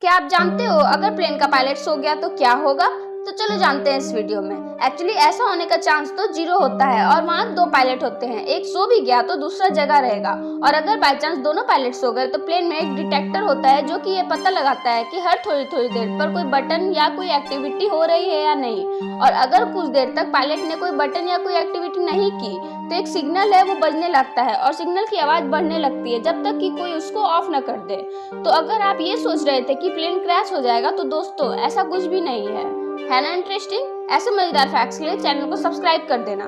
क्या आप जानते हो अगर प्लेन का पायलट सो गया तो क्या होगा? तो चलो जानते हैं इस वीडियो में। एक्चुअली ऐसा होने का चांस तो 0 होता है और वहाँ 2 पायलट होते हैं, एक सो भी गया तो दूसरा जगह रहेगा। और अगर बाय चांस दोनों पायलट सो गए तो प्लेन में एक डिटेक्टर होता है जो कि ये पता लगाता है कि हर थोड़ी थोड़ी देर पर कोई बटन या कोई एक्टिविटी हो रही है या नहीं। और अगर कुछ देर तक पायलट ने कोई बटन या कोई एक्टिविटी नहीं की तो एक सिग्नल है वो बजने लगता है और सिग्नल की आवाज बढ़ने लगती है जब तक कि कोई उसको ऑफ न कर दे। तो अगर आप ये सोच रहे थे कि प्लेन क्रैश हो जाएगा तो दोस्तों ऐसा कुछ भी नहीं है ना इंटरेस्टिंग? ऐसे मजेदार फैक्ट्स के लिए चैनल को सब्सक्राइब कर देना।